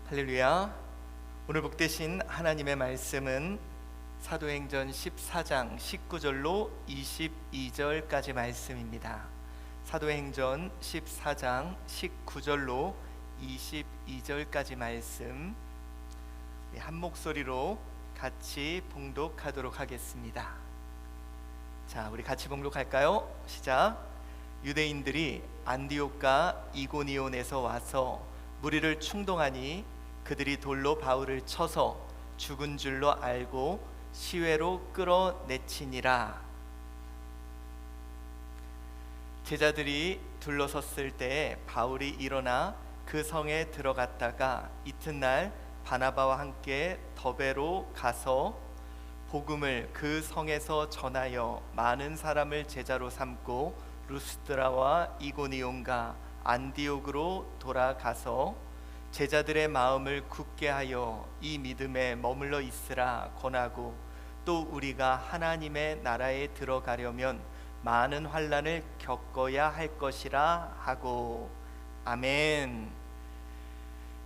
할렐루야. 오늘 복되신 하나님의 말씀은 사도행전 14장 19절로 22절까지 말씀입니다. 사도행전 14장 19절로 22절까지 말씀 한 목소리로 같이 봉독하도록 하겠습니다. 자, 우리 같이 봉독할까요? 시작. 유대인들이 안디옥과 이고니온에서 와서 무리를 충동하니 그들이 돌로 바울을 쳐서 죽은 줄로 알고 시외로 끌어내치니라. 제자들이 둘러섰을 때 바울이 일어나 그 성에 들어갔다가 이튿날 바나바와 함께 더베로 가서 복음을 그 성에서 전하여 많은 사람을 제자로 삼고 루스드라와 이고니온과 안디옥으로 돌아가서 제자들의 마음을 굳게 하여 이 믿음에 머물러 있으라 권하고, 또 우리가 하나님의 나라에 들어가려면 많은 환난을 겪어야 할 것이라 하고. 아멘.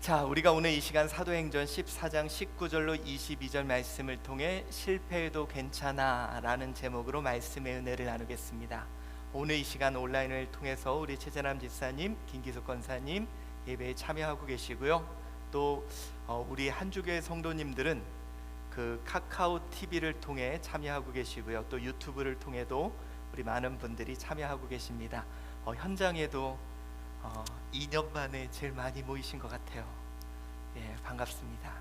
자, 우리가 오늘 이 시간 사도행전 14장 19절로 22절 말씀을 통해 실패해도 괜찮아 라는 제목으로 말씀의 은혜를 나누겠습니다. 오늘 이 시간 온라인을 통해서 우리 최재남 집사님, 김기숙 권사님 예배에 참여하고 계시고요. 또 우리 한주교회 성도님들은 그 카카오 TV를 통해 참여하고 계시고요. 또 유튜브를 통해도 우리 많은 분들이 참여하고 계십니다. 현장에도 2년 만에 제일 많이 모이신 것 같아요. 예, 반갑습니다.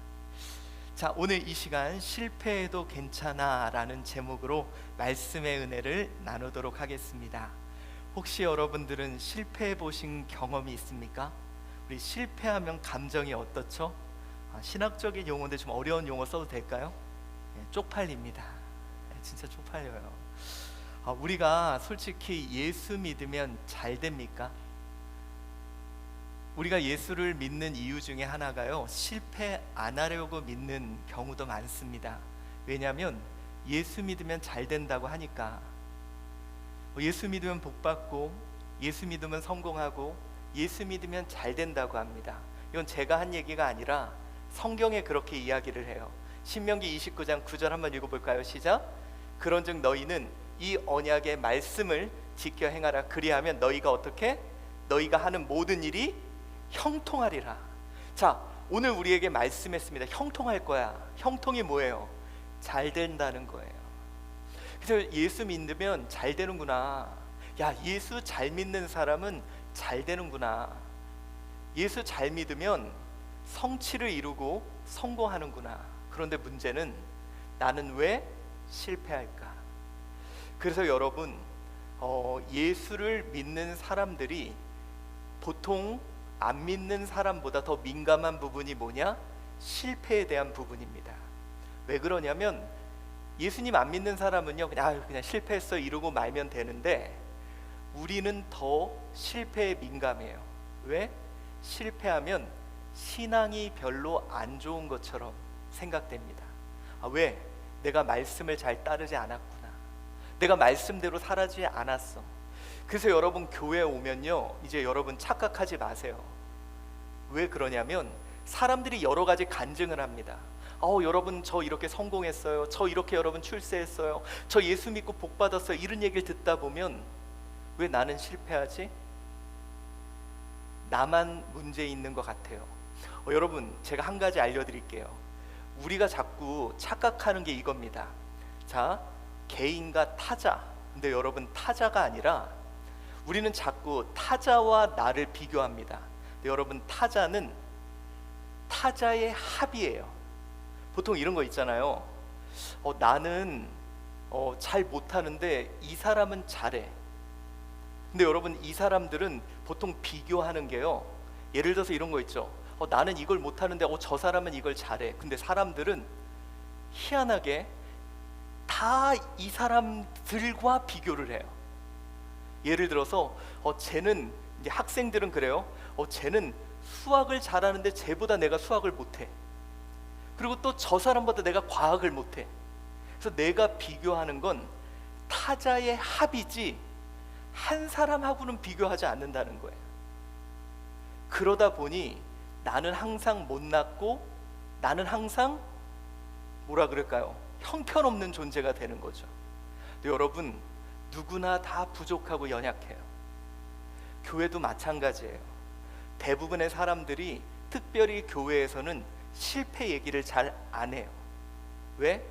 자, 오늘 이 시간 실패해도 괜찮아 라는 제목으로 말씀의 은혜를 나누도록 하겠습니다. 혹시 여러분들은 실패해 보신 경험이 있습니까? 우리 실패하면 감정이 어떻죠? 신학적인 용어인데 좀 어려운 용어 써도 될까요? 쪽팔립니다. 진짜 쪽팔려요. 우리가 솔직히 예수 믿으면 잘 됩니까? 우리가 예수를 믿는 이유 중에 하나가요, 실패 안 하려고 믿는 경우도 많습니다. 왜냐하면 예수 믿으면 잘 된다고 하니까. 예수 믿으면 복 받고, 예수 믿으면 성공하고, 예수 믿으면 잘 된다고 합니다. 이건 제가 한 얘기가 아니라 성경에 그렇게 이야기를 해요. 신명기 29장 9절 한번 읽어볼까요? 시작. 그런즉 너희는 이 언약의 말씀을 지켜 행하라. 그리하면 너희가 어떻게? 너희가 하는 모든 일이 형통하리라. 자, 오늘 우리에게 말씀했습니다. 형통할 거야. 형통이 뭐예요? 잘 된다는 거예요. 그래서 예수 믿으면 잘 되는구나. 야, 예수 잘 믿는 사람은 잘 되는구나. 예수 잘 믿으면 성취를 이루고 성공하는구나. 그런데 문제는 나는 왜 실패할까? 그래서 여러분, 예수를 믿는 사람들이 보통 안 믿는 사람보다 더 민감한 부분이 뭐냐? 실패에 대한 부분입니다. 왜 그러냐면 예수님 안 믿는 사람은요 그냥 실패했어 이러고 말면 되는데, 우리는 더 실패에 민감해요. 왜? 실패하면 신앙이 별로 안 좋은 것처럼 생각됩니다. 왜? 내가 말씀을 잘 따르지 않았구나. 내가 말씀대로 살아지 않았어. 그래서 여러분 교회에 오면요, 이제 여러분 착각하지 마세요. 왜 그러냐면 사람들이 여러 가지 간증을 합니다. 여러분 저 이렇게 성공했어요. 저 이렇게 여러분 출세했어요. 저 예수 믿고 복 받았어요. 이런 얘기를 듣다 보면 왜 나는 실패하지? 나만 문제 있는 것 같아요. 여러분, 제가 한 가지 알려드릴게요. 우리가 자꾸 착각하는 게 이겁니다. 자, 개인과 타자. 근데 여러분, 타자가 아니라 우리는 자꾸 타자와 나를 비교합니다. 근데 여러분, 타자는 타자의 합이에요. 보통 이런 거 있잖아요. 나는 잘 못하는데 이 사람은 잘해. 근데 여러분, 이 사람들은 보통 비교하는 게요, 예를 들어서 이런 거 있죠. 나는 이걸 못하는데 저 사람은 이걸 잘해. 근데 사람들은 희한하게 다 이 사람들과 비교를 해요. 예를 들어서 쟤는, 이제 학생들은 그래요. 쟤는 수학을 잘하는데 쟤보다 내가 수학을 못해. 그리고 또 저 사람보다 내가 과학을 못해. 그래서 내가 비교하는 건 타자의 합이지 한 사람하고는 비교하지 않는다는 거예요. 그러다 보니 나는 항상 못났고 나는 항상 뭐라 그럴까요? 형편없는 존재가 되는 거죠. 근데 여러분, 누구나 다 부족하고 연약해요. 교회도 마찬가지예요. 대부분의 사람들이 특별히 교회에서는 실패 얘기를 잘 안 해요. 왜?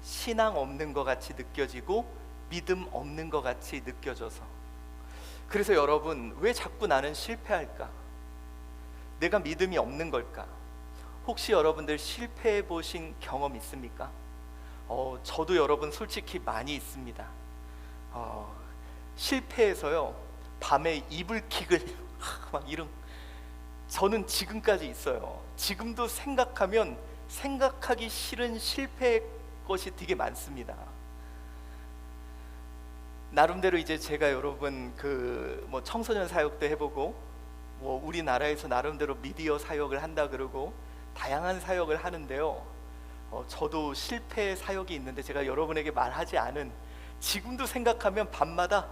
신앙 없는 것 같이 느껴지고 믿음 없는 것 같이 느껴져서. 그래서 여러분, 왜 자꾸 나는 실패할까? 내가 믿음이 없는 걸까? 혹시 여러분들 실패해 보신 경험 있습니까? 저도 여러분 솔직히 많이 있습니다. 실패해서요, 밤에 이불킥을 막 이런, 저는 지금까지 있어요. 지금도 생각하면 생각하기 싫은 실패의 것이 되게 많습니다. 나름대로 이제 제가 여러분 뭐 청소년 사역도 해보고, 뭐 우리나라에서 나름대로 미디어 사역을 한다 그러고 다양한 사역을 하는데요. 저도 실패 사역이 있는데 제가 여러분에게 말하지 않은, 지금도 생각하면 밤마다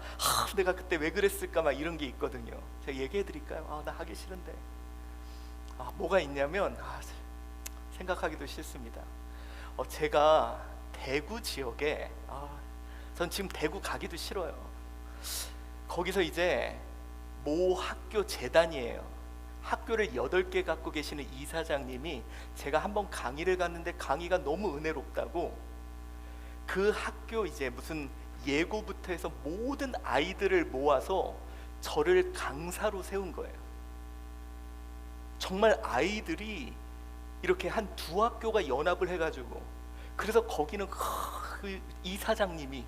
내가 그때 왜 그랬을까 막 이런 게 있거든요. 제가 얘기해 드릴까요? 나 하기 싫은데. 뭐가 있냐면 생각하기도 싫습니다. 제가 대구 지역에, 전 지금 대구 가기도 싫어요. 거기서 이제 모 학교 재단이에요. 학교를 8개 갖고 계시는 이사장님이, 제가 한번 강의를 갔는데 강의가 너무 은혜롭다고 그 학교 이제 무슨 예고부터 해서 모든 아이들을 모아서 저를 강사로 세운 거예요. 정말 아이들이 이렇게 한 2학교가 연합을 해가지고, 그래서 거기는 그 이사장님이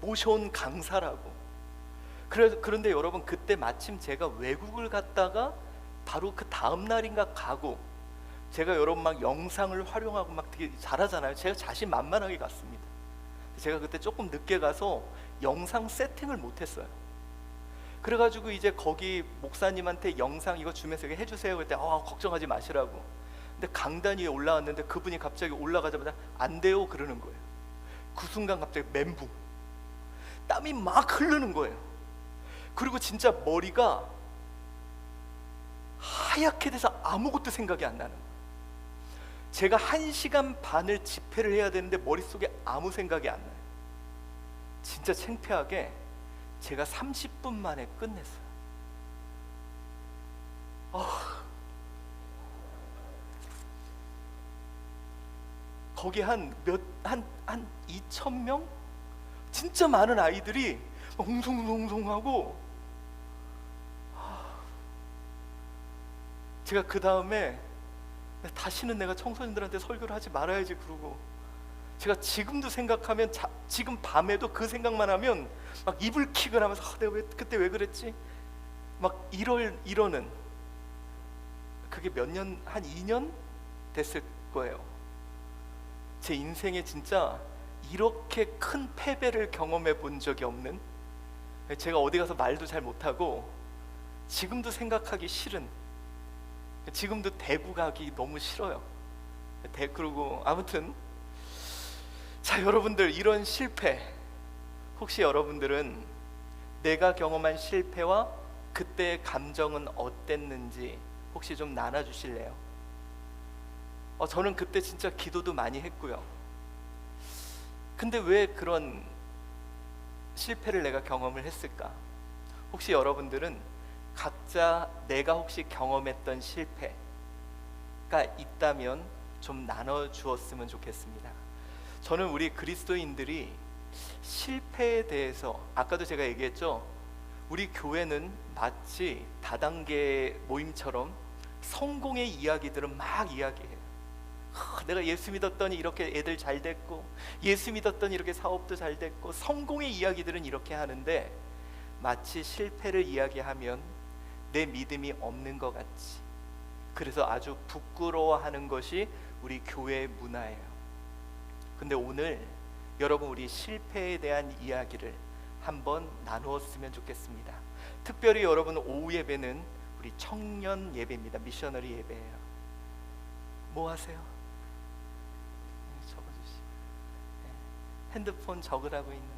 모셔온 강사라고. 그런데 여러분, 그때 마침 제가 외국을 갔다가 바로 그 다음 날인가 가고, 제가 여러분 막 영상을 활용하고 막 되게 잘하잖아요. 제가 자신만만하게 갔습니다. 제가 그때 조금 늦게 가서 영상 세팅을 못했어요. 그래가지고 이제 거기 목사님한테 영상 이거 주면서 해주세요 그랬더니 걱정하지 마시라고. 근데 강단 위에 올라왔는데 그분이 갑자기 올라가자마자 안 돼요 그러는 거예요. 그 순간 갑자기 멘붕, 땀이 막 흐르는 거예요. 그리고 진짜 머리가 하얗게 돼서 아무것도 생각이 안 나는 거예요. 제가 1시간 반을 집회를 해야 되는데 머릿속에 아무 생각이 안 나요. 진짜 창피하게 제가 30분 만에 끝냈어요. 거기 한 2,000명? 진짜 많은 아이들이 웅성웅성하고, 제가 그 다음에 다시는 내가 청소년들한테 설교를 하지 말아야지 그러고, 제가 지금도 생각하면 지금 밤에도 그 생각만 하면 막 이불킥을 하면서 내가 그때 왜 그랬지? 막 이러는, 그게 몇 년, 한 2년 됐을 거예요. 제 인생에 진짜 이렇게 큰 패배를 경험해 본 적이 없는, 제가 어디 가서 말도 잘 못하고 지금도 생각하기 싫은, 지금도 대구 가기 너무 싫어요. 그리고 아무튼, 자 여러분들, 이런 실패, 혹시 여러분들은 내가 경험한 실패와 그때의 감정은 어땠는지 혹시 좀 나눠주실래요? 저는 그때 진짜 기도도 많이 했고요. 근데 왜 그런 실패를 내가 경험을 했을까? 혹시 여러분들은 각자 내가 혹시 경험했던 실패가 있다면 좀 나눠주었으면 좋겠습니다. 저는 우리 그리스도인들이 실패에 대해서, 아까도 제가 얘기했죠, 우리 교회는 마치 다단계 모임처럼 성공의 이야기들은 막 이야기해요. 내가 예수 믿었더니 이렇게 애들 잘 됐고, 예수 믿었더니 이렇게 사업도 잘 됐고, 성공의 이야기들은 이렇게 하는데, 마치 실패를 이야기하면 내 믿음이 없는 것 같이, 그래서 아주 부끄러워하는 것이 우리 교회의 문화예요. 근데 오늘 여러분, 우리 실패에 대한 이야기를 한번 나누었으면 좋겠습니다. 특별히 여러분, 오후 예배는 우리 청년 예배입니다. 미셔너리 예배예요. 뭐 하세요? 적어주시고, 핸드폰 적으라고 있는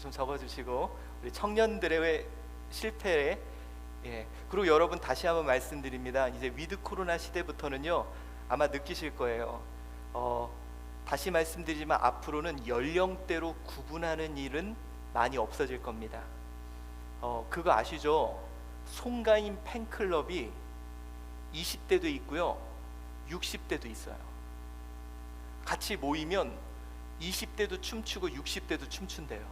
좀 적어주시고, 우리 청년들의 실패에 예. 그리고 여러분 다시 한번 말씀드립니다. 이제 위드 코로나 시대부터는요 아마 느끼실 거예요. 다시 말씀드리지만 앞으로는 연령대로 구분하는 일은 많이 없어질 겁니다. 그거 아시죠? 송가인 팬클럽이 20대도 있고요 60대도 있어요. 같이 모이면 20대도 춤추고 60대도 춤춘대요.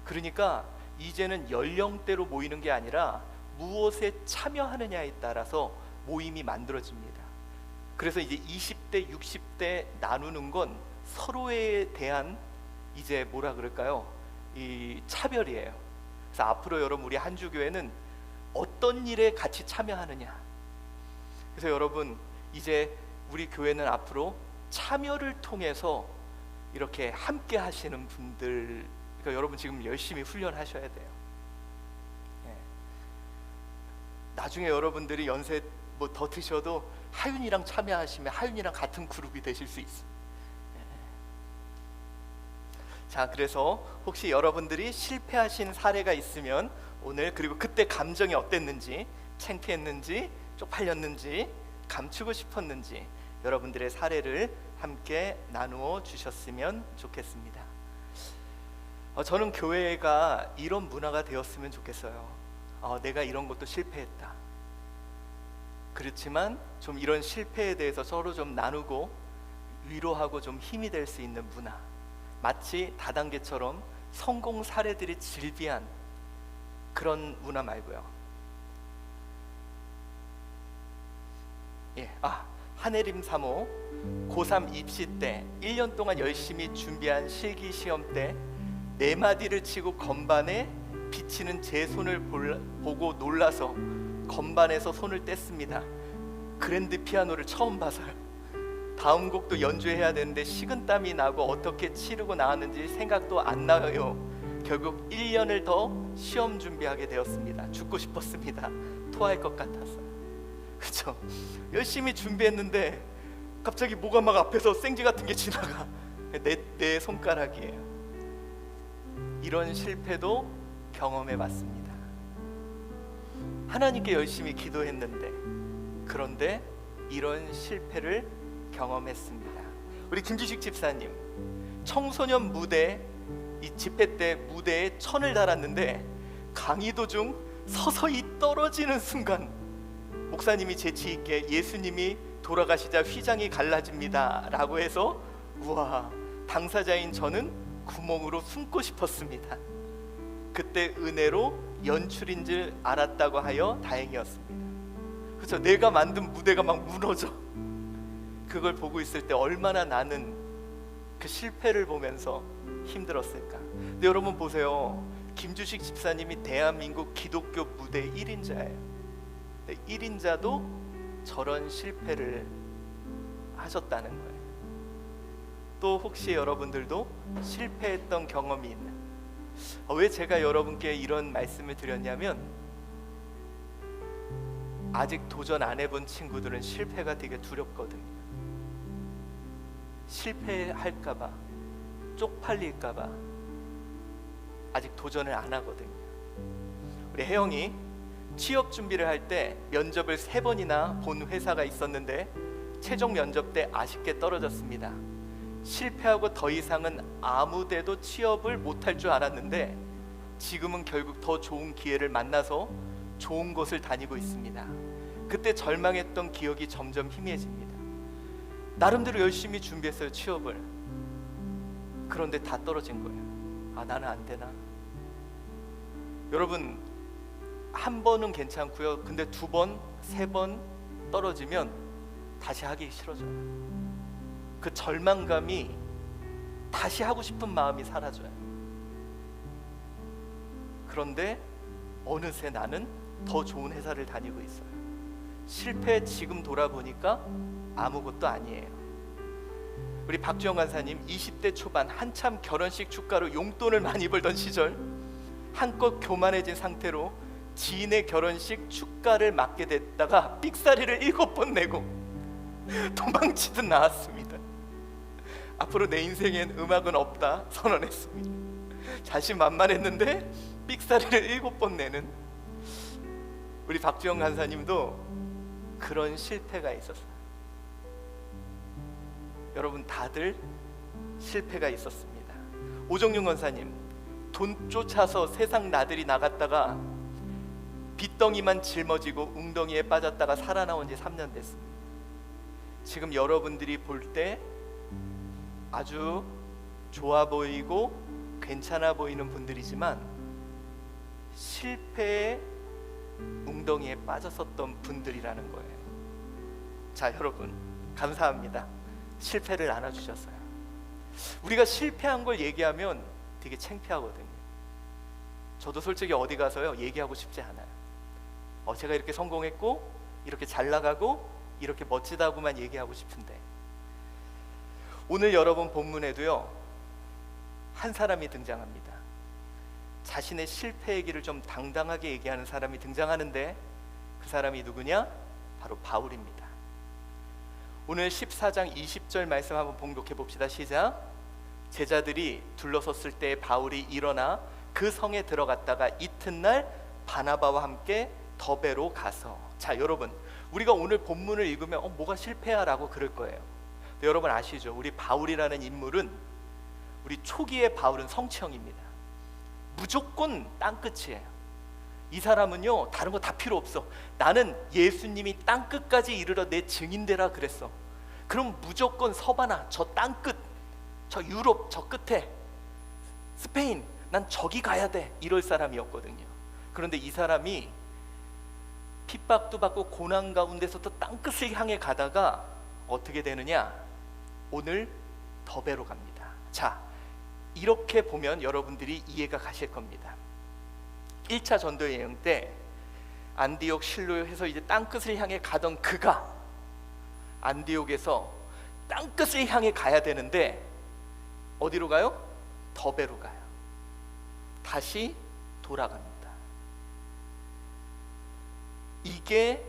그러니까 이제는 연령대로 모이는 게 아니라 무엇에 참여하느냐에 따라서 모임이 만들어집니다. 그래서 이제 20대, 60대 나누는 건 서로에 대한 이제 뭐라 그럴까요? 이 차별이에요. 그래서 앞으로 여러분 우리 한주교회는 어떤 일에 같이 참여하느냐. 그래서 여러분 이제 우리 교회는 앞으로 참여를 통해서 이렇게 함께 하시는 분들, 그러니까 여러분 지금 열심히 훈련하셔야 돼요. 나중에 여러분들이 연세 뭐 더 드셔도 하윤이랑 참여하시면 하윤이랑 같은 그룹이 되실 수 있어요. 자, 그래서 혹시 여러분들이 실패하신 사례가 있으면 오늘, 그리고 그때 감정이 어땠는지, 창피했는지, 쪽팔렸는지, 감추고 싶었는지 여러분들의 사례를 함께 나누어 주셨으면 좋겠습니다. 저는 교회가 이런 문화가 되었으면 좋겠어요. 내가 이런 것도 실패했다. 그렇지만 좀 이런 실패에 대해서 서로 좀 나누고 위로하고 좀 힘이 될 수 있는 문화, 마치 다단계처럼 성공 사례들이 즐비한 그런 문화 말고요. 한혜림 사모 고3 입시 때 1년 동안 열심히 준비한 실기 시험 때 4마디를 치고 건반에 비치는 제 손을 보고 놀라서 건반에서 손을 뗐습니다. 그랜드 피아노를 처음 봐서요. 다음 곡도 연주해야 되는데 식은땀이 나고 어떻게 치르고 나왔는지 생각도 안 나요. 결국 1년을 더 시험 준비하게 되었습니다. 죽고 싶었습니다. 토할 것 같았어요. 그렇죠? 열심히 준비했는데 갑자기 뭐가 막 앞에서 생쥐 같은 게 지나가. 내 손가락이에요. 이런 실패도 경험해 봤습니다. 하나님께 열심히 기도했는데, 그런데 이런 실패를 경험했습니다. 우리 김주식 집사님, 청소년 무대, 이 집회 때 무대에 천을 달았는데 강의 도중 서서히 떨어지는 순간 목사님이 재치 있게 예수님이 돌아가시자 휘장이 갈라집니다 라고 해서 우와, 당사자인 저는 구멍으로 숨고 싶었습니다. 그때 은혜로 연출인 줄 알았다고 하여 다행이었습니다. 그렇죠? 내가 만든 무대가 막 무너져. 그걸 보고 있을 때 얼마나 나는 그 실패를 보면서 힘들었을까. 근데 여러분 보세요. 김주식 집사님이 대한민국 기독교 무대 1인자예요. 1인자도 저런 실패를 하셨다는 거예요. 또 혹시 여러분들도 실패했던 경험이 있는, 왜 제가 여러분께 이런 말씀을 드렸냐면, 아직 도전 안 해본 친구들은 실패가 되게 두렵거든요. 실패할까봐, 쪽팔릴까봐 아직 도전을 안 하거든요. 우리 혜영이 취업 준비를 할 때 면접을 3번이나 본 회사가 있었는데 최종 면접 때 아쉽게 떨어졌습니다. 실패하고 더 이상은 아무 데도 취업을 못할 줄 알았는데 지금은 결국 더 좋은 기회를 만나서 좋은 곳을 다니고 있습니다. 그때 절망했던 기억이 점점 희미해집니다. 나름대로 열심히 준비했어요, 취업을. 그런데 다 떨어진 거예요. 나는 안 되나? 여러분, 한 번은 괜찮고요. 근데 2번, 3번 떨어지면 다시 하기 싫어져요. 그 절망감이, 다시 하고 싶은 마음이 사라져요. 그런데 어느새 나는 더 좋은 회사를 다니고 있어요. 실패 지금 돌아보니까 아무것도 아니에요. 우리 박주영 간사님 20대 초반 한참 결혼식 축가로 용돈을 많이 벌던 시절 한껏 교만해진 상태로 지인의 결혼식 축가를 맡게 됐다가 삑사리를 7번 내고 도망치듯 나왔습니다. 앞으로 내 인생엔 음악은 없다 선언했습니다. 자신만만했는데 삑사리를 7번 내는 우리 박주영 간사님도 그런 실패가 있었어요. 여러분 다들 실패가 있었습니다. 오정윤 권사님, 돈 쫓아서 세상 나들이 나갔다가 빚덩이만 짊어지고 웅덩이에 빠졌다가 살아나온 지 3년 됐습니다. 지금 여러분들이 볼 때 아주 좋아 보이고 괜찮아 보이는 분들이지만 실패의 웅덩이에 빠졌었던 분들이라는 거예요. 자, 여러분 감사합니다. 실패를 안아주셨어요. 우리가 실패한 걸 얘기하면 되게 창피하거든요. 저도 솔직히 어디 가서요 얘기하고 싶지 않아요. 제가 이렇게 성공했고 이렇게 잘 나가고 이렇게 멋지다고만 얘기하고 싶은데, 오늘 여러분 본문에도요 한 사람이 등장합니다. 자신의 실패 얘기를 좀 당당하게 얘기하는 사람이 등장하는데, 그 사람이 누구냐? 바로 바울입니다. 오늘 14장 20절 말씀 한번 봉독해 봅시다. 시작. 제자들이 둘러섰을 때 바울이 일어나 그 성에 들어갔다가 이튿날 바나바와 함께 더베로 가서. 자, 여러분 우리가 오늘 본문을 읽으면 뭐가 실패야 라고 그럴 거예요. 근데 여러분 아시죠? 우리 바울이라는 인물은, 우리 초기의 바울은 성취형입니다. 무조건 땅끝이에요. 이 사람은요 다른 거 다 필요 없어. 나는 예수님이 땅끝까지 이르러 내 증인되라 그랬어. 그럼 무조건 서바나, 저 땅끝, 저 유럽 저 끝에 스페인, 난 저기 가야 돼, 이럴 사람이었거든요. 그런데 이 사람이 핍박도 받고 고난 가운데서 또 땅끝을 향해 가다가 어떻게 되느냐? 오늘 더베로 갑니다. 자, 이렇게 보면 여러분들이 이해가 가실 겁니다. 1차 전도 여행 때 안디옥 실로에서 이제 땅끝을 향해 가던 그가 안디옥에서 땅끝을 향해 가야 되는데 어디로 가요? 더베로 가요. 다시 돌아갑니다. 이게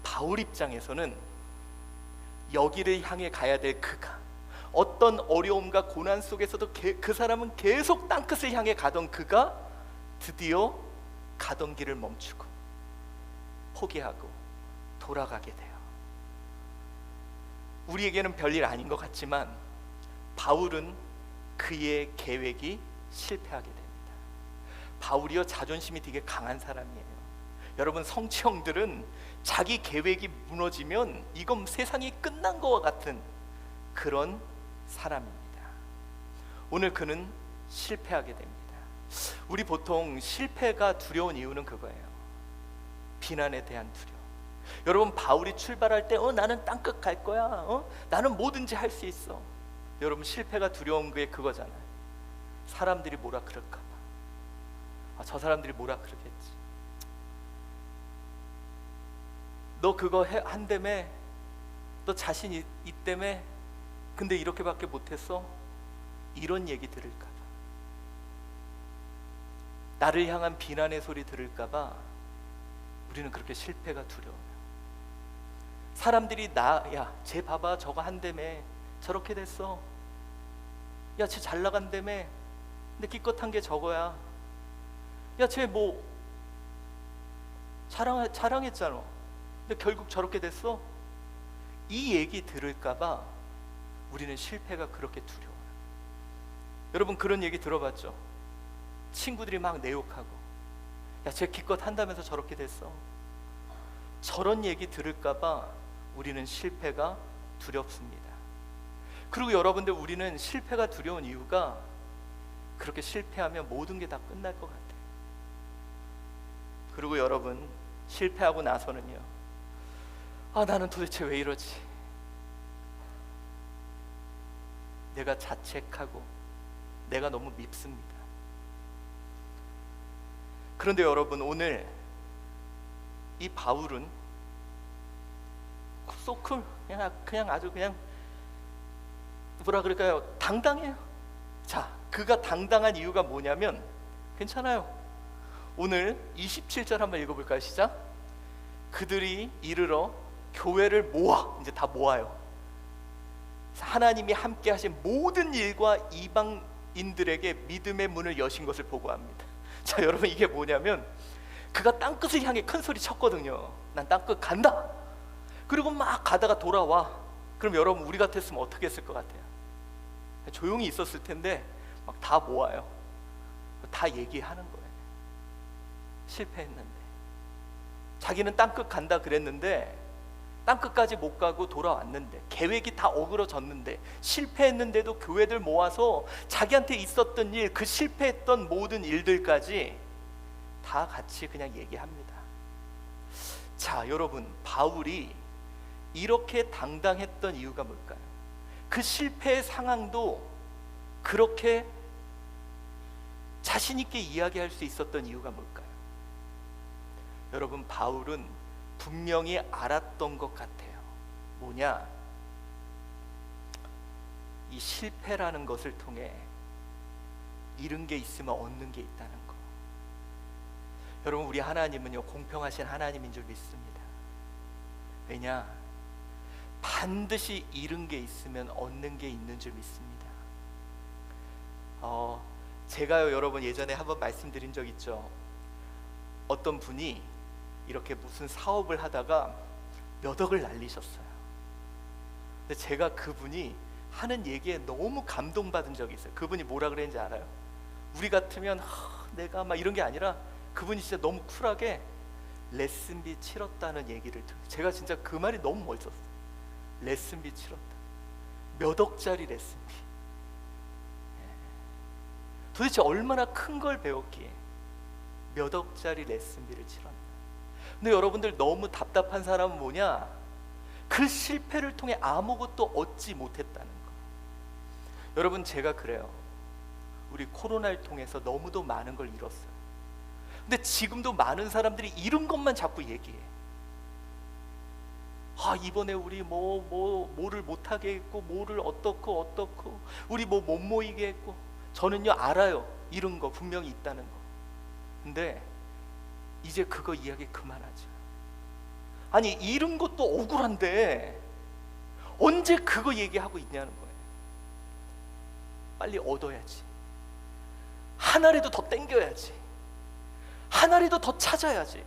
바울 입장에서는 여기를 향해 가야 될 그가, 어떤 어려움과 고난 속에서도 그 사람은 계속 땅끝을 향해 가던 그가 드디어 가던 길을 멈추고 포기하고 돌아가게 돼요. 우리에게는 별일 아닌 것 같지만 바울은 그의 계획이 실패하게 됩니다. 바울이요 자존심이 되게 강한 사람이에요. 여러분 성취형들은 자기 계획이 무너지면 이건 세상이 끝난 것과 같은 그런 사람입니다. 오늘 그는 실패하게 됩니다. 우리 보통 실패가 두려운 이유는 그거예요. 비난에 대한 두려움. 여러분 바울이 출발할 때 나는 땅끝 갈 거야, 나는 뭐든지 할 수 있어. 여러분 실패가 두려운 게 그거잖아요. 사람들이 뭐라 그럴까 봐. 저 사람들이 뭐라 그러겠지. 너 그거 한다며, 너 자신 있다며, 근데 이렇게밖에 못했어? 이런 얘기 들을까 봐, 나를 향한 비난의 소리 들을까 봐 우리는 그렇게 실패가 두려워요. 사람들이 야, 쟤 봐봐, 저거 한다며, 저렇게 됐어. 야, 쟤 잘 나간다며, 근데 기껏 한 게 저거야. 야, 쟤 뭐 자랑했잖아. 근데 결국 저렇게 됐어. 이 얘기 들을까 봐 우리는 실패가 그렇게 두려워요. 여러분 그런 얘기 들어봤죠? 친구들이 막 내 욕하고, 야, 쟤 기껏 한다면서 저렇게 됐어. 저런 얘기 들을까 봐 우리는 실패가 두렵습니다. 그리고 여러분들 우리는 실패가 두려운 이유가 그렇게 실패하면 모든 게 다 끝날 것 같아요. 그리고 여러분 실패하고 나서는요, 나는 도대체 왜 이러지? 내가 자책하고 내가 너무 밉습니다. 그런데 여러분 오늘 이 바울은 소쿨, 그냥 아주 그냥 뭐라 그럴까요? 당당해요. 자, 그가 당당한 이유가 뭐냐면, 괜찮아요. 오늘 27절 한번 읽어볼까요? 시작. 그들이 이르러 교회를 모아, 이제 다 모아요. 하나님이 함께 하신 모든 일과 이방인들에게 믿음의 문을 여신 것을 보고합니다. 자, 여러분 이게 뭐냐면 그가 땅끝을 향해 큰 소리 쳤거든요. 난 땅끝 간다. 그리고 막 가다가 돌아와. 그럼 여러분 우리 같았으면 어떻게 했을 것 같아요? 조용히 있었을 텐데 막 다 모아요. 다 얘기하는 거예요. 실패했는데, 자기는 땅끝 간다 그랬는데 땅끝까지 못 가고 돌아왔는데, 계획이 다 어그러졌는데, 실패했는데도 교회들 모아서 자기한테 있었던 일, 그 실패했던 모든 일들까지 다 같이 그냥 얘기합니다. 자, 여러분, 바울이 이렇게 당당했던 이유가 뭘까요? 그 실패의 상황도 그렇게 자신 있게 이야기할 수 있었던 이유가 뭘까요? 여러분, 바울은 분명히 알았던 것 같아요. 뭐냐? 이 실패라는 것을 통해 잃은 게 있으면 얻는 게 있다는 거. 여러분, 우리 하나님은요, 공평하신 하나님인 줄 믿습니다. 왜냐? 반드시 잃은 게 있으면 얻는 게 있는 줄 믿습니다. 제가요, 여러분, 예전에 한번 말씀드린 적 있죠. 어떤 분이 이렇게 무슨 사업을 하다가 몇 억을 날리셨어요. 근데 제가 그분이 하는 얘기에 너무 감동받은 적이 있어요. 그분이 뭐라 그랬는지 알아요? 우리 같으면 내가 막 이런 게 아니라, 그분이 진짜 너무 쿨하게 레슨비 치렀다는 얘기를 들어요. 제가 진짜 그 말이 너무 멋있었어요. 레슨비 치렀다. 몇 억짜리 레슨비. 도대체 얼마나 큰 걸 배웠기에 몇 억짜리 레슨비를 치렀나. 근데 여러분들, 너무 답답한 사람은 뭐냐? 그 실패를 통해 아무것도 얻지 못했다는 거. 여러분, 제가 그래요. 우리 코로나를 통해서 너무도 많은 걸 잃었어요. 근데 지금도 많은 사람들이 잃은 것만 자꾸 얘기해. 이번에 우리 뭐를 못하게 했고, 뭐를 어떻고 우리 못 모이게 했고. 저는요, 알아요. 잃은 거 분명히 있다는 거. 근데 이제 그거 이야기 그만하자. 아니, 잃은 것도 억울한데 언제 그거 얘기하고 있냐는 거예요. 빨리 얻어야지. 하나라도 더 땡겨야지. 하나라도 더 찾아야지.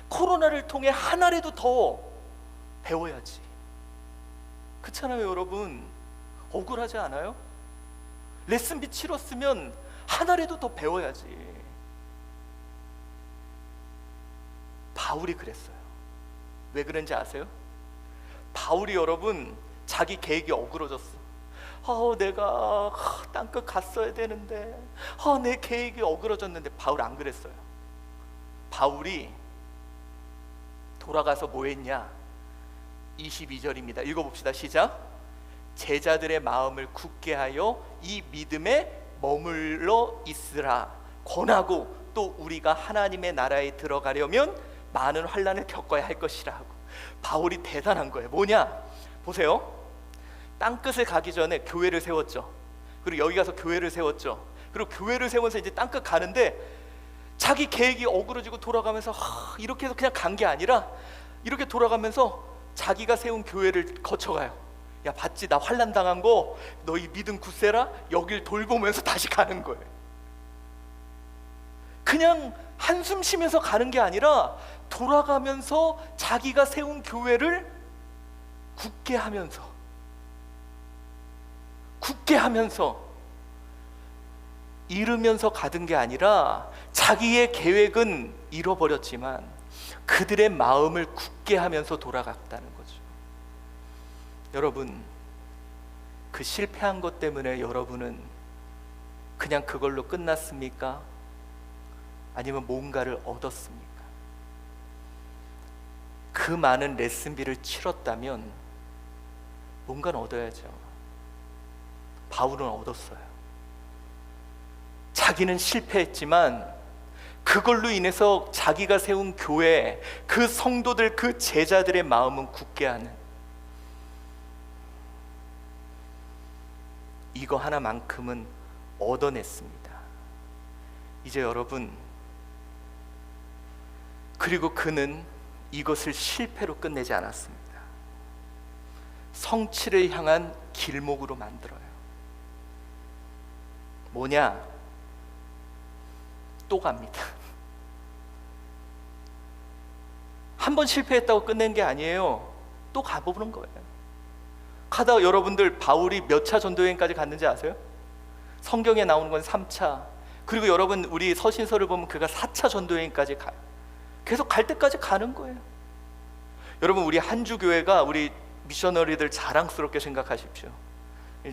코로나를 통해 하나라도 더 배워야지. 그렇잖아요, 여러분. 억울하지 않아요? 레슨비 치렀으면 하나라도 더 배워야지. 바울이 그랬어요. 왜 그런지 아세요? 바울이, 여러분, 자기 계획이 어그러졌어. 내가 땅끝 갔어야 되는데, 내 계획이 어그러졌는데. 바울 안 그랬어요. 바울이 돌아가서 뭐 했냐? 22절입니다. 읽어봅시다. 시작. 제자들의 마음을 굳게 하여 이 믿음에 머물러 있으라 권하고, 또 우리가 하나님의 나라에 들어가려면 많은 환난을 겪어야 할 것이라 하고. 바울이 대단한 거예요. 뭐냐? 보세요. 땅끝을 가기 전에 교회를 세웠죠. 그리고 여기 가서 교회를 세웠죠. 그리고 교회를 세우면서 이제 땅끝 가는데, 자기 계획이 어그러지고 돌아가면서 이렇게 해서 그냥 간 게 아니라, 이렇게 돌아가면서 자기가 세운 교회를 거쳐가요. 야, 봤지? 나 환난 당한 거 너희 믿음 굳세라. 여길 돌보면서 다시 가는 거예요. 그냥 한숨 쉬면서 가는 게 아니라, 돌아가면서 자기가 세운 교회를 굳게 하면서 잃으면서 가던 게 아니라, 자기의 계획은 잃어버렸지만 그들의 마음을 굳게 하면서 돌아갔다는 거죠. 여러분, 그 실패한 것 때문에 여러분은 그냥 그걸로 끝났습니까? 아니면 뭔가를 얻었습니까? 그 많은 레슨비를 치렀다면 뭔가는 얻어야죠. 바울은 얻었어요. 자기는 실패했지만 그걸로 인해서 자기가 세운 교회, 그 성도들, 그 제자들의 마음은 굳게 하는, 이거 하나만큼은 얻어냈습니다. 이제 여러분, 그리고 그는 이것을 실패로 끝내지 않았습니다. 성취를 향한 길목으로 만들어요. 뭐냐? 또 갑니다. 한 번 실패했다고 끝낸 게 아니에요. 또 가보는 거예요. 가다가 여러분들 바울이 몇 차 전도여행까지 갔는지 아세요? 성경에 나오는 건 3차. 그리고 여러분 우리 서신서를 보면 그가 4차 전도여행까지 가요. 계속 갈 때까지 가는 거예요. 여러분 우리 한주교회가 우리 미셔너리들 자랑스럽게 생각하십시오.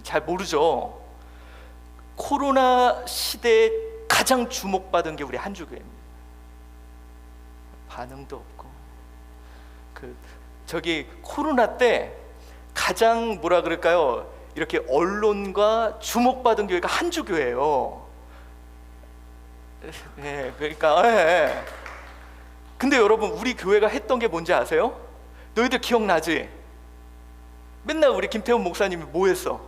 잘 모르죠. 코로나 시대에 가장 주목받은 게 우리 한주교회입니다. 반응도 없고. 저기 코로나 때 가장 뭐라 그럴까요? 이렇게 언론과 주목받은 교회가 한주교회예요. 네, 그러니까. 네. 근데 여러분 우리 교회가 했던 게 뭔지 아세요? 너희들 기억나지? 맨날 우리 김태훈 목사님이 뭐 했어?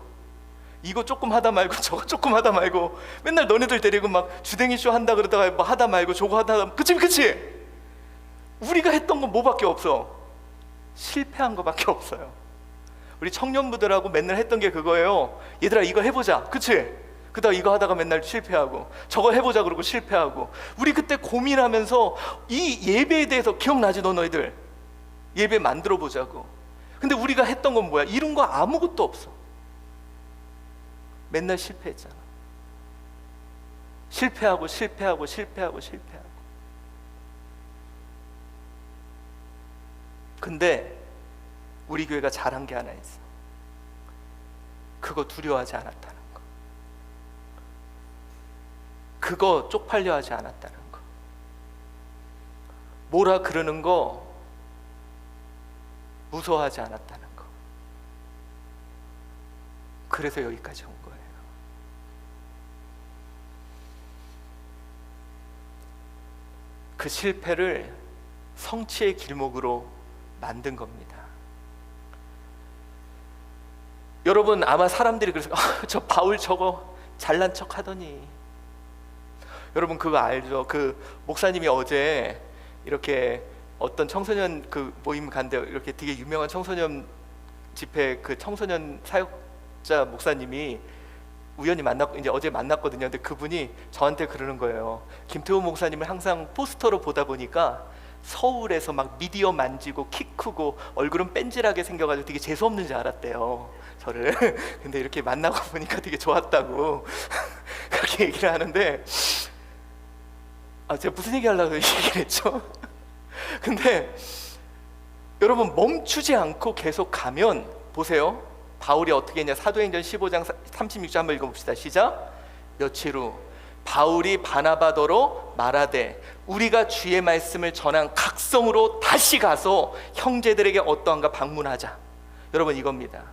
이거 조금 하다 말고 저거 조금 하다 말고 맨날 너네들 데리고 막 주댕이쇼 한다 그러다가 뭐 하다 말고 저거 하다. 그치? 우리가 했던 건 뭐밖에 없어? 실패한 거밖에 없어요. 우리 청년부들하고 맨날 했던 게 그거예요. 얘들아 이거 해보자. 그치? 그다음 이거 하다가 맨날 실패하고 저거 해보자 그러고 실패하고. 우리 그때 고민하면서 이 예배에 대해서 기억나지? 너희들 예배 만들어 보자고. 근데 우리가 했던 건 뭐야? 이룬 거 아무것도 없어. 맨날 실패했잖아. 실패하고. 근데 우리 교회가 잘한 게 하나 있어. 그거 두려워하지 않았다는 거. 그거 쪽팔려 하지 않았다는 거. 뭐라 그러는 거 무서워하지 않았다는 거. 그래서 여기까지 온 거예요. 그 실패를 성취의 길목으로 만든 겁니다. 여러분 아마 사람들이 그래서 저 바울 저거 잘난 척 하더니. 여러분 그거 알죠? 그 목사님이 어제 이렇게 어떤 청소년 그 모임 간데 이렇게 되게 유명한 청소년 집회 그 청소년 사역자 목사님이 우연히 만났고 이제 어제 만났거든요. 근데 그분이 저한테 그러는 거예요. 김태호 목사님을 항상 포스터로 보다 보니까 서울에서 막 미디어 만지고 키 크고 얼굴은 뺀질하게 생겨가지고 되게 재수없는 줄 알았대요, 저를. 근데 이렇게 만나고 보니까 되게 좋았다고 그렇게 얘기를 하는데, 제가 무슨 얘기 하려고 얘기를 했죠? 근데 여러분 멈추지 않고 계속 가면 보세요. 바울이 어떻게 했냐? 사도행전 15장 36절 한번 읽어봅시다. 시작. 며칠 후 바울이 바나바더로 말하되 우리가 주의 말씀을 전한 각성으로 다시 가서 형제들에게 어떠한가 방문하자. 여러분 이겁니다.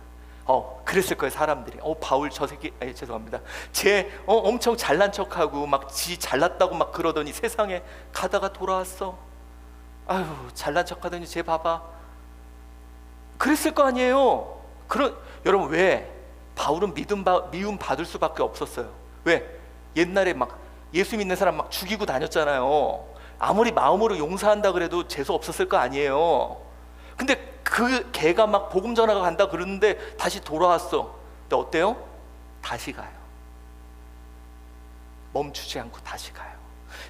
그랬을 거예요. 사람들이 바울 저 새끼 죄송합니다. 쟤 엄청 잘난 척하고 막 지 잘났다고 막 그러더니 세상에 가다가 돌아왔어. 아유 잘난 척하더니 쟤 봐봐. 그랬을 거 아니에요. 여러분 왜? 바울은 미움 받을 수밖에 없었어요. 왜? 옛날에 막 예수 믿는 사람 막 죽이고 다녔잖아요. 아무리 마음으로 용서한다 그래도 재수 없었을 거 아니에요. 근데 그 걔가 막 복음 전하러 간다 그러는데 다시 돌아왔어. 근데 어때요? 다시 가요. 멈추지 않고 다시 가요.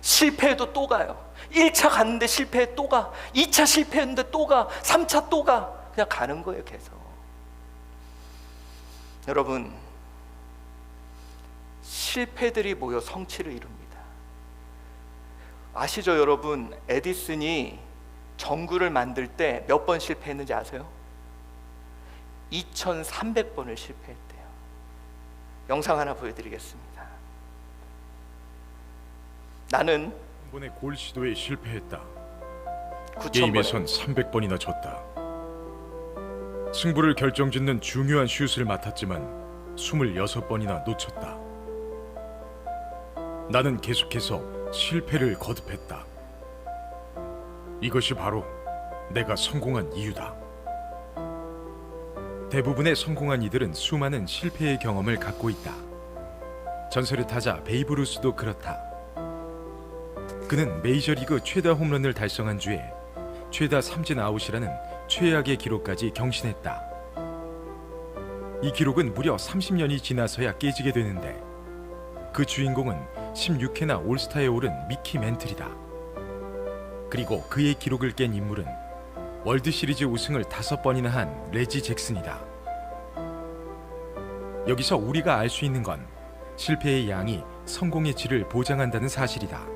실패해도 또 가요. 1차 갔는데 실패해 또 가. 2차 실패했는데 또 가. 3차 또 가. 그냥 가는 거예요. 계속. 여러분 실패들이 모여 성취를 이룹니다. 아시죠 여러분? 에디슨이 전구를 만들 때 몇 번 실패했는지 아세요? 2300번을 실패했대요. 영상 하나 보여드리겠습니다. 나는 한 번의 골 시도에 실패했다. 9000번. 게임에선 300번이나 졌다. 승부를 결정짓는 중요한 슛을 맡았지만 26번이나 놓쳤다. 나는 계속해서 실패를 거듭했다. 이것이 바로 내가 성공한 이유다. 대부분의 성공한 이들은 수많은 실패의 경험을 갖고 있다. 전설의 타자 베이브 루스도 그렇다. 그는 메이저리그 최다 홈런을 달성한 주에 최다 삼진 아웃이라는 최악의 기록까지 경신했다. 이 기록은 무려 30년이 지나서야 깨지게 되는데 그 주인공은 16회나 올스타에 오른 미키 맨틀이다. 그리고 그의 기록을 깬 인물은 월드 시리즈 우승을 5번이나 한 레지 잭슨이다. 여기서 우리가 알 수 있는 건 실패의 양이 성공의 질을 보장한다는 사실이다.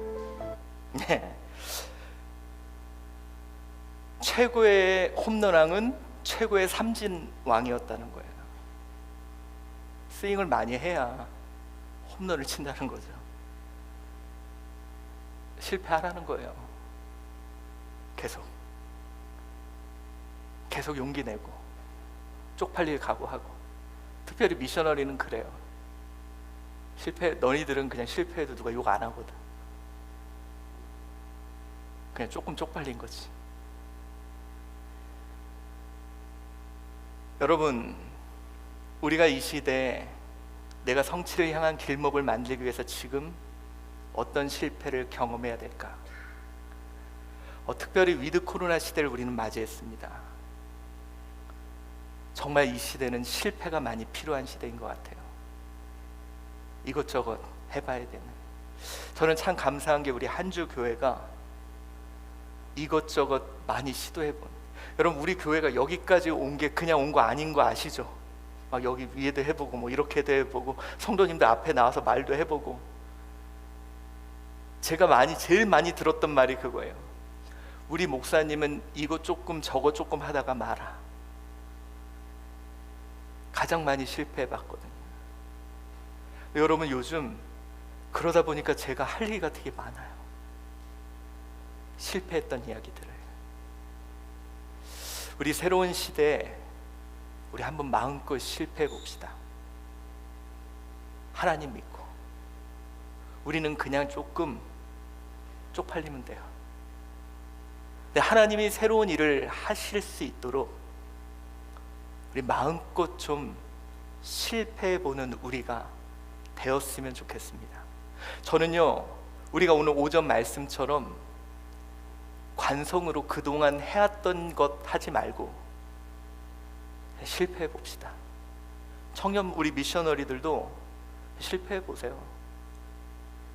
네. 최고의 홈런왕은 최고의 삼진왕이었다는 거예요. 스윙을 많이 해야 홈런을 친다는 거죠. 실패하라는 거예요. 계속 용기 내고 쪽팔릴 각오하고. 특별히 미셔너리는 그래요. 너희들은 그냥 실패해도 누가 욕 안 하거든. 그냥 조금 쪽팔린 거지. 여러분, 우리가 이 시대에 내가 성취를 향한 길목을 만들기 위해서 지금 어떤 실패를 경험해야 될까? 특별히 위드 코로나 시대를 우리는 맞이했습니다. 정말 이 시대는 실패가 많이 필요한 시대인 것 같아요. 이것저것 해봐야 되는. 저는 참 감사한 게 우리 한주 교회가 이것저것 많이 시도해본. 여러분, 우리 교회가 여기까지 온 게 그냥 온 거 아닌 거 아시죠? 막 여기 위에도 해보고 뭐 이렇게도 해보고 성도님들 앞에 나와서 말도 해보고. 제가 제일 많이 들었던 말이 그거예요. 우리 목사님은 이거 조금 저거 조금 하다가 말아. 가장 많이 실패해봤거든요. 여러분, 요즘 그러다 보니까 제가 할 얘기가 되게 많아요. 실패했던 이야기들을. 우리 새로운 시대에 우리 한번 마음껏 실패해 봅시다. 하나님 믿고. 우리는 그냥 조금 쪽팔리면 돼요. 근데 하나님이 새로운 일을 하실 수 있도록 우리 마음껏 좀 실패해보는 우리가 되었으면 좋겠습니다. 저는요, 우리가 오늘 오전 말씀처럼 관성으로 그동안 해왔던 것 하지 말고 실패해봅시다. 청년 우리 미셔너리들도 실패해보세요.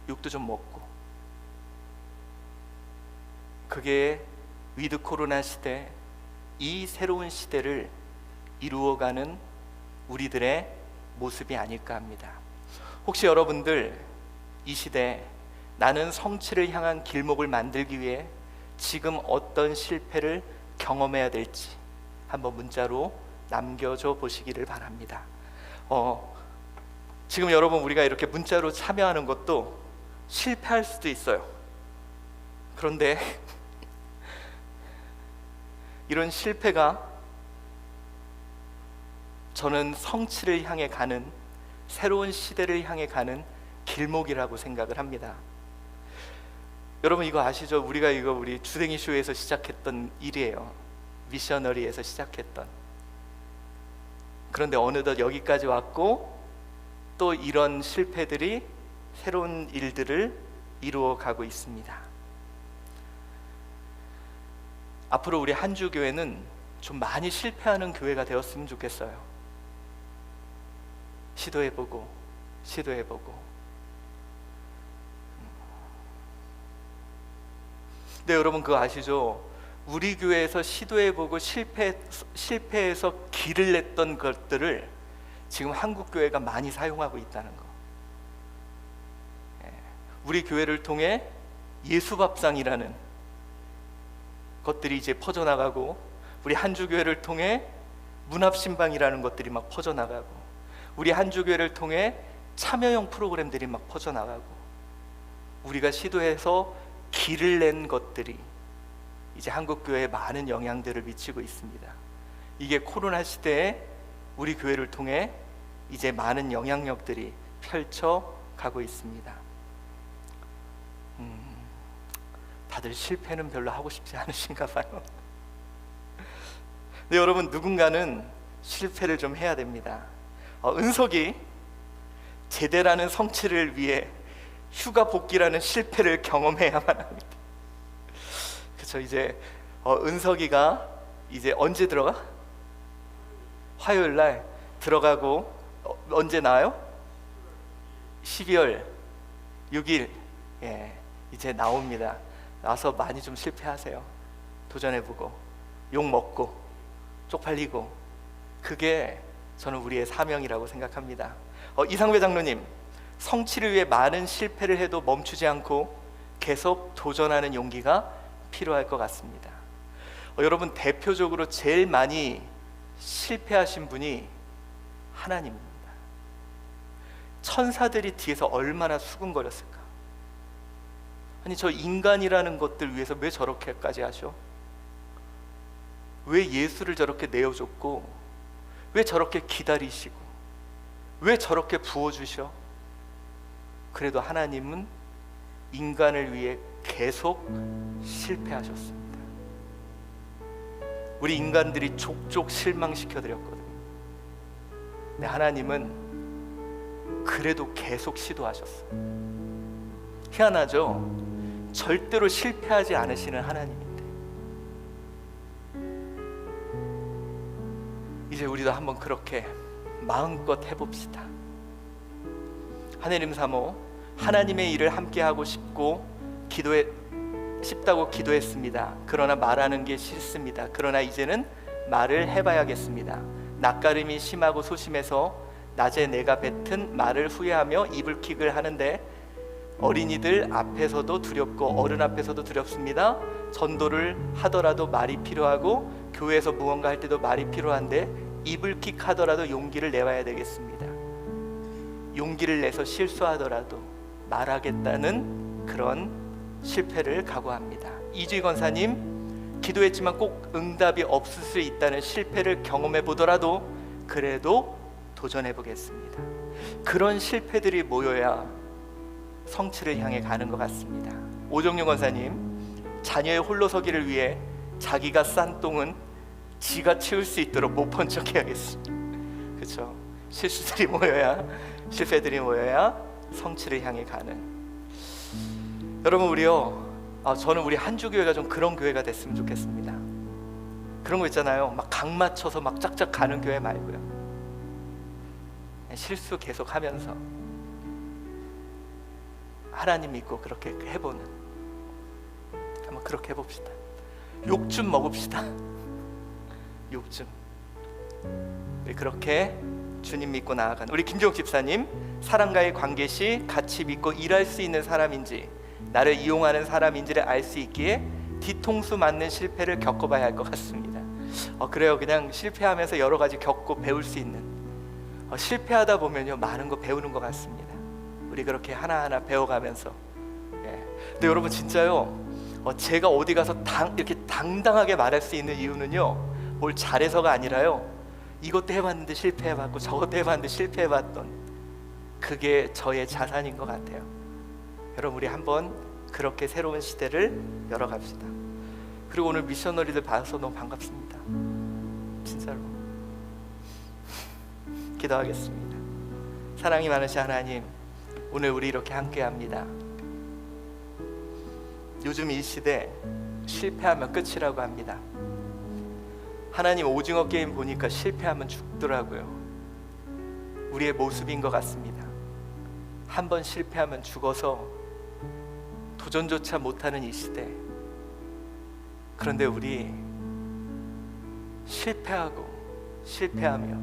욕도 좀 먹고. 그게 위드 코로나 시대, 이 새로운 시대를 이루어가는 우리들의 모습이 아닐까 합니다. 혹시 여러분들 이 시대 나는 성취를 향한 길목을 만들기 위해 지금 어떤 실패를 경험해야 될지 한번 문자로 남겨줘 보시기를 바랍니다. 지금 여러분 우리가 이렇게 문자로 참여하는 것도 실패할 수도 있어요. 그런데 이런 실패가 저는 성취를 향해 가는, 새로운 시대를 향해 가는 길목이라고 생각을 합니다. 여러분 이거 아시죠? 우리가 우리 주댕이 쇼에서 시작했던 일이에요. 미셔너리에서 시작했던. 그런데 어느덧 여기까지 왔고 또 이런 실패들이 새로운 일들을 이루어 가고 있습니다. 앞으로 우리 한주 교회는 좀 많이 실패하는 교회가 되었으면 좋겠어요. 시도해보고 근데 여러분 그거 아시죠? 우리 교회에서 시도해보고 실패해서 길을 냈던 것들을 지금 한국 교회가 많이 사용하고 있다는 거. 우리 교회를 통해 예수밥상이라는 것들이 이제 퍼져나가고, 우리 한주교회를 통해 문합신방이라는 것들이 막 퍼져나가고, 우리 한주교회를 통해 참여형 프로그램들이 막 퍼져나가고, 우리가 시도해서 길을 낸 것들이 이제 한국교회에 많은 영향들을 미치고 있습니다. 이게 코로나 시대에 우리 교회를 통해 이제 많은 영향력들이 펼쳐가고 있습니다. 다들 실패는 별로 하고 싶지 않으신가 봐요. 근데 여러분 누군가는 실패를 좀 해야 됩니다. 은석이 제대라는 성취를 위해 휴가 복귀라는 실패를 경험해야만 합니다. 그렇죠. 이제 은석이가 이제 언제 들어가? 화요일 날 들어가고 언제 나와요? 12월 6일 이제 나옵니다. 나와서 많이 좀 실패하세요. 도전해보고 욕 먹고 쪽팔리고, 그게 저는 우리의 사명이라고 생각합니다. 이상배 장로님, 성취를 위해 많은 실패를 해도 멈추지 않고 계속 도전하는 용기가 필요할 것 같습니다. 여러분, 대표적으로 제일 많이 실패하신 분이 하나님입니다. 천사들이 뒤에서 얼마나 수군거렸을까? 아니, 저 인간이라는 것들 위해서 왜 저렇게까지 하셔? 왜 예수를 저렇게 내어줬고, 왜 저렇게 기다리시고, 왜 저렇게 부어주셔? 그래도 하나님은 인간을 위해 계속 실패하셨습니다. 우리 인간들이 족족 실망시켜드렸거든요. 근데 하나님은 그래도 계속 시도하셨어요. 희한하죠? 절대로 실패하지 않으시는 하나님인데, 이제 우리도 한번 그렇게 마음껏 해봅시다. 하늘님 사모, 하나님의 일을 함께 하고 싶다고 기도했습니다. 그러나 말하는 게 싫습니다. 그러나 이제는 말을 해봐야겠습니다. 낯가림이 심하고 소심해서 낮에 내가 뱉은 말을 후회하며 이불킥을 하는데, 어린이들 앞에서도 두렵고 어른 앞에서도 두렵습니다. 전도를 하더라도 말이 필요하고 교회에서 무언가 할 때도 말이 필요한데 이불킥 하더라도 용기를 내봐야 되겠습니다. 용기를 내서 실수하더라도 말하겠다는 그런 실패를 각오합니다. 이주희 권사님, 기도했지만 꼭 응답이 없을 수 있다는 실패를 경험해 보더라도 그래도 도전해 보겠습니다. 그런 실패들이 모여야 성취를 향해 가는 것 같습니다. 오정용 권사님, 자녀의 홀로서기를 위해 자기가 싼 똥은 지가 치울 수 있도록 못 본 척 해야겠습니다. 그렇죠? 실패들이 모여야 성취를 향해 가는. 여러분, 저는 우리 한주교회가 좀 그런 교회가 됐으면 좋겠습니다. 그런 거 있잖아요, 막 각 맞춰서 막 짝짝 가는 교회 말고요, 실수 계속 하면서 하나님 믿고 그렇게 해보는, 한번 그렇게 해봅시다. 욕 좀 먹읍시다. 욕 좀. 우리 그렇게 주님 믿고 나아가는 우리 김종욱 집사님, 사람과의 관계 시 같이 믿고 일할 수 있는 사람인지 나를 이용하는 사람인지를 알 수 있기에 뒤통수 맞는 실패를 겪어봐야 할 것 같습니다. 그래요. 그냥 실패하면서 여러 가지 겪고 배울 수 있는, 실패하다 보면요 많은 거 배우는 것 같습니다. 우리 그렇게 하나하나 배워가면서. 근데 여러분 진짜요, 제가 어디 가서 이렇게 당당하게 말할 수 있는 이유는요, 뭘 잘해서가 아니라요, 이것도 해봤는데 실패해봤고 저것도 해봤는데 실패해봤던, 그게 저의 자산인 것 같아요. 여러분, 우리 한번 그렇게 새로운 시대를 열어갑시다. 그리고 오늘 미셔너리들 봐서 너무 반갑습니다. 진짜로. 기도하겠습니다. 사랑이 많으신 하나님, 오늘 우리 이렇게 함께합니다. 요즘 이 시대 실패하면 끝이라고 합니다. 하나님, 오징어 게임 보니까 실패하면 죽더라고요. 우리의 모습인 것 같습니다. 한번 실패하면 죽어서 도전조차 못하는 이 시대. 그런데 우리 실패하며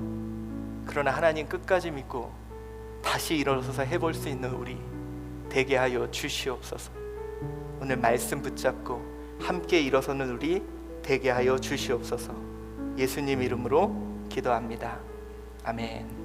그러나 하나님 끝까지 믿고 다시 일어서서 해볼 수 있는 우리 되게 하여 주시옵소서. 오늘 말씀 붙잡고 함께 일어서는 우리 되게 하여 주시옵소서. 예수님 이름으로 기도합니다. 아멘.